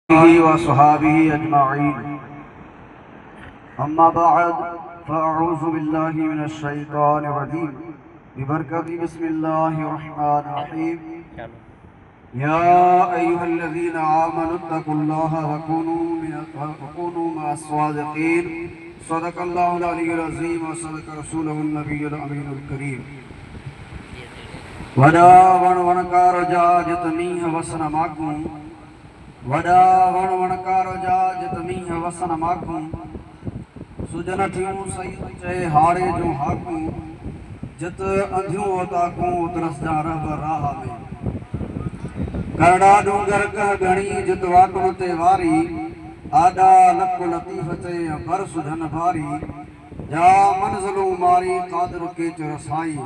वसहाबिही अजमाईन। अम्मा बाद फ़अऊज़ु बिल्लाहि मिनश शैतानिर रजीम। बिबरकति बिस्मिल्लाहिर्रहमानिर्रहीम। या अय्युहल्लज़ीना आमनुत्तक़ुल्लाहा वकूनू मअस्सादिक़ीन। सदक़ल्लाहुल अलियुल अज़ीम व सदक़ रसूलुहुन नबियुल अमीनुल करीम। वडा वणकार जाजत मीह वसन माकूं, वडा वणकार जाजत मीह वसन माकूं। सुजन थियूं सही चए हाड़े जो हाकूं, जत अंधियूं ओताकूं उतरस जा रहबर राह में। करड़ा डूंगर कह घणी जित वाकुण ते वारी, आडा लक लतीफ़ चए बर सुजन भारी। जा मंज़िलूं मारी क़ादिर के रसाई,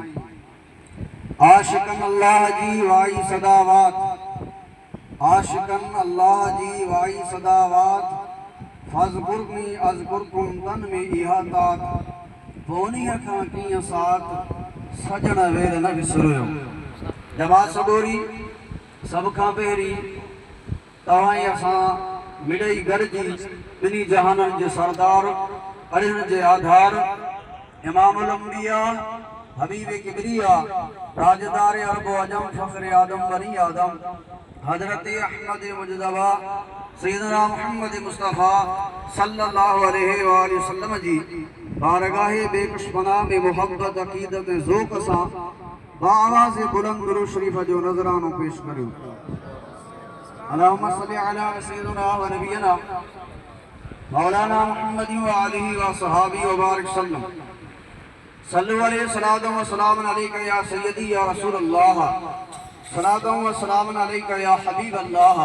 आशिकन अल्लाह जी वाई सदावात, आशिकन अल्लाह जी वाई सदावात। फ़ज़कुरनी अज़कुरकुम तन में इहा तात, पोनीअ खां कीअं साथ सजण वेर न विसरियो। जमात सगोरी सब खां पहिरीं तव्हां असां मिड़ई गॾिजी ॿिन्ही जहाननि जे सरदार अरिहन जे आधार इमामुल अंबिया हबीब किबरिया राजदार अरब अजम फ़ख्र आदम बनी आदम हजरत अहमद मुजतबा सैयदना मुहम्मद मुस्तफ़ा सल्लल्लाहु अलैहि वसल्लम जी बारगाह बेकशपना में मोहब्बत अक़ीदत ज़ौक़ सां बाआवाज़ बुलंद दुरूद शरीफ जो नज़रानो पेश करियो। अल्लाहुम्मा सल्लि अला सय्यिदिना व नबियना मौलाना मुहम्मद व आलिहि व सहाबी व बारिक सल्लम। सल्लु अलैहि सलातु व सलामुन अलैका या सय्यदी या रसूलल्लाह, सलातु व सलामुन अलैका या हबीबल्लाह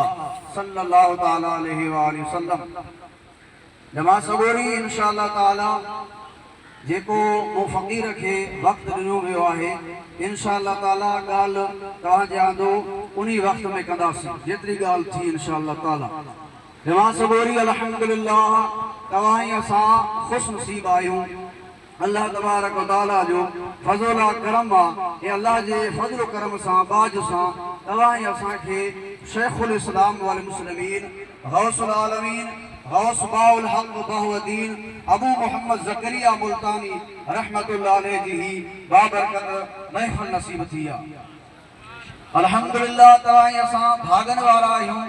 सल्लल्लाहु तआला अलैहि व आलिहि वसल्लम। जमात सगोरी इंशाअल्लाह ताला जेको मो फ़क़ीर के वक्त दिनो वियो आहे, इंशाअल्लाह ताला गाल तव्हांजे आंदो उन्हीं वक्त में कंदासीं जेतरी गाल थी इंशाअल्लाह ताला। जमात सगोरी अल्हम्दुलिल्लाह तव्हां असां खुश नसीब आहियूं। अल्लाह तबारक व तआला जो फज़ल करम आहे। हे अल्लाह जे फज़ल करम सां बाज सां तव्हां असांखे शेखुल इस्लाम वल मुस्लिमीन गौसुल आलमीन गौस बाउल हक़ बहवदीन अबू मोहम्मद ज़करिया मुल्तानी रहमतुल्लाह अलैहि जी बाबरकत महफ़िल नसीब थी आहे। अल्हम्दुलिल्लाह तव्हां असां भागन वारा आहियूं,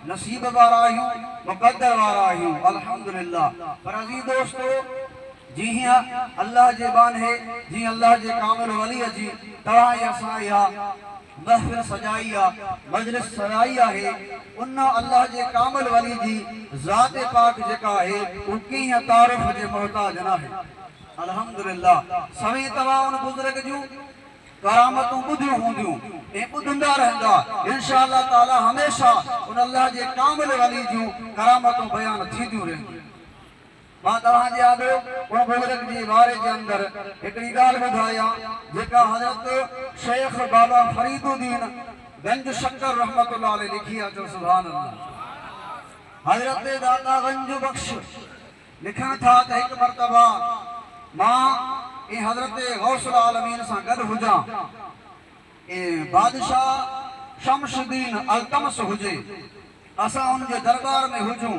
नसीब वारा आहियूं, मुक़द्दर वारा आहियूं अल्हम्दुलिल्लाह। पर अज़ीज़ दोस्तो, जी अल्लाह जे बाने जी अल्लाह जे कामिल वली जी तव्हां असां इहा महफ़िल सजाई आहे, मजलिस सजाई आहे, उन अल्लाह जे कामिल वली जी ज़ात पाक जेका आहे उहा कीअं तारीफ़ जे मोहताज न आहे अल्हम्दुलिल्लाह। सभई तव्हां उन बुज़ुर्ग जूं करामतूं ॿुधियूं हूंदियूं ऐं ॿुधंदा रहंदा इंशाअल्लाह ताला। हमेशा उन अल्लाह जे कामिल वली जूं करामतूं बयान थींदियूं रहंदियूं। मां तव्हांजे आदो उन बुज़ुर्ग जी बारे जे अंदरि हिकिड़ी ॻाल्हि ॿुधायां जेका हज़रत शेख बाबा फरीदुद्दीन गंज शक्कर रहमतुल्लाह अलैहि लिखी आहे। चओ सुभान अल्लाह। हज़रत दाता गंज बख्श लिखनि था त हिकु मर्तबा मां ऐं हज़रत गौसुल आलमीन सां गॾु हुजां ऐं बादशाह शमशुद्दीन अल्तमस हुजे, असां हुनजे दरबार में हुजूं।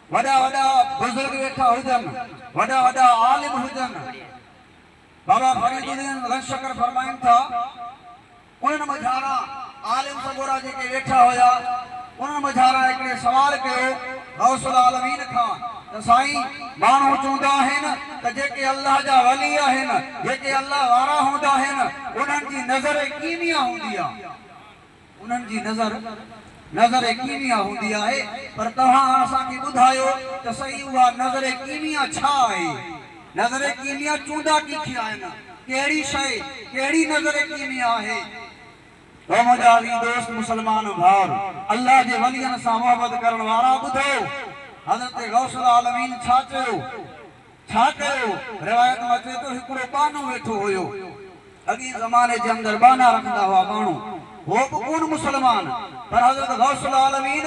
वॾा वॾा बुज़ुर्ग वेठा हुजनि, वॾा वॾा आलिम हुजनि। बाबा फरीदुद्दीन गंज शक्कर फरमाइनि था उन्हनि मझारा आलिम सगोरा जेके वेठा हुया उन्हनि मझारा हिकिड़े सवाल कयो गौसुल आलमीन खां त साईं, माण्हू चवंदा आहिनि त जेके अल्लाह जा वली आहिनि, जेके अल्लाह वारा हूंदा आहिनि, उन्हनि जी नज़र कीमिया हूंदी आहे, उन्हनि जी नज़र कीमिया हूंदी आहे। पर तव्हां असांखे ॿुधायो त सही उहा नज़र कीमिया छा आहे? नज़र कीमिया चूंदा किथे आहिनि? कहिड़ी शइ, कहिड़ी नज़र कीमिया आहे? तो मुंहिंजा अज़ीज़ दोस्त मुसलमान भाउर, अल्लाह जे वलियनि सां मोहबत करण वारा ॿुधो हज़रत गौसुल आलमीन छा चयो, छा कयो। रिवायत में अचे थो हिकिड़ो बानो वेठो हुयो। अॻी ज़माने जे अंदरि बाना रखंदा हुआ माण्हू, हो बि कोन मुसलमान, पर हज़रत गौसुल आलमीन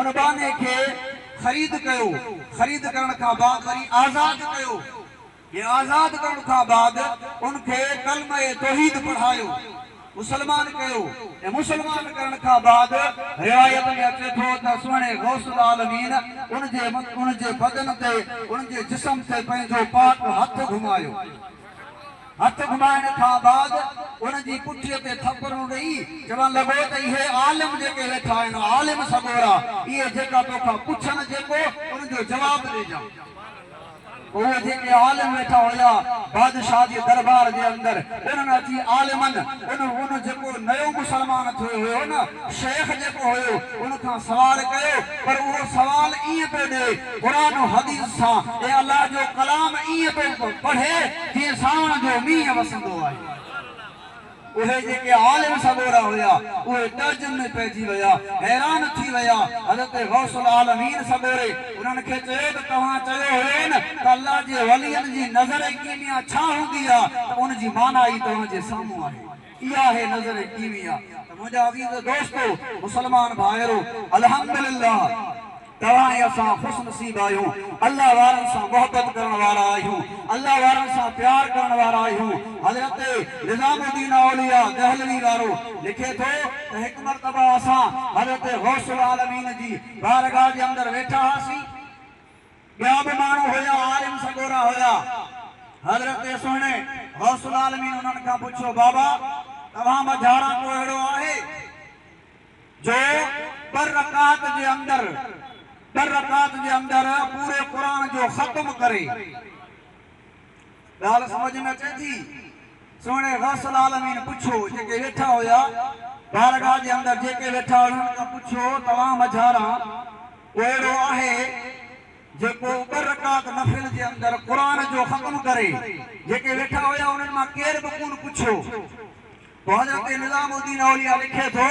उन बाने खे ख़रीद कयो। ख़रीद करण खां बाद वरी आज़ाद कयो। ये आज़ाद करण खां बाद उनखे कलमा तौहीद पढ़ायो। मुसलमान कयो ए मुसलमान करण का बाद रिवायत में अचे थो त सुणे गौसुल आलमीन उन जे बदन ते उन जे जिस्म ते पंहिंजो पाक हथ घुमायो हथ घुमाइण खां बाद उन जी पुठीअ ते थपड़ूं ॾेई चवण लॻो त इहे आलिम जेके वेठा आहिनि आलिम सगोरा इहे जेका तोखां पुछनि जेको उन जो जवाबु ॾिजां उहे जेके आलिम वेठा हुया बादशाह जे दरबार जे अंदर उन्हनि अची आलिमनि उन जेको नयो मुसलमान थियो हुयो न शेख जेको हुयो उन खां सवाल कयो पर उहो सवाल ईअं पियो ॾे क़ुरान हदीस सां ऐं अलाह जो कलाम ईअं पियो पढ़े जीअं सावण जो मींहुं वसंदो आहे उहे जेके आलिम सगोरा हुया उहे तर्जुम में पइजी विया हैरान थी विया हज़रत गौसुल आलमीन सगोरे उन्हनि खे चयो त तव्हां चयो हुयो न त अल्लाह जे वलियनि जी नज़र कीमिया छा हूंदी आहे त उन जी माना ई तव्हां जे साम्हूं आहे इहा आहे नज़र कीमिया त मुंहिंजा अज़ीज़ दोस्तो मुसलमान भाइरो अल्हम्दुलिल्लाह तव्हां असां ख़ुश नसीब आहियूं अल्लाह वारनि सां मोहबत करण वारा आहियूं अल्लाह वारनि सां प्यार करण वारा आहियूं हज़रत निज़ामुद्दीन औलिया दहलवी वारो लिखे थो त हिकु मरतबा असां हज़रत गौसुल आलमीन जी बारगाह जे अंदरि वेठा हुआसीं ॿिया बि माण्हू हुया आलिम सगोरा हुया हज़रत सुहिणे गौसुल आलमीन उन्हनि खां पुछियो बाबा तव्हां मझारा को अहिड़ो आहे जो ॿ रकात जे अंदरि पूरे क़ुरान जो ख़त्म करे ॻाल्हि समझ में अचे थी सुहिणे गौसुल आलमीन पुछो जेके वेठा हुया बारगाह जे अंदरि जेके वेठा उन्हनि खां पुछो तव्हां मझारा अहिड़ो आहे जेको ॿ रकात नफ़िल जे अंदरि क़ुरान जो ख़त्म करे जेके वेठा हुया उन्हनि मां केर बि कोन पुछो पोइ हज़रत निज़ामुद्दीन औलिया लिखे थो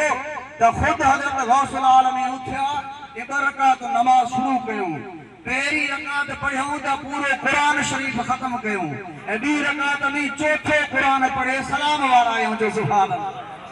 त ख़ुदि हज़रत गौसुल आलमीन उथिया ऐं ॿ रकात नमाज़ शुरू कयूं पहिरीं रकात पढ़ियूं त पूरो क़ुरान शरीफ़ ख़त्म कयूं ऐं ॿी रकात में चोथो क़ुरान पढ़े सलाम वारा आहियूं जो सुभान अल्लाह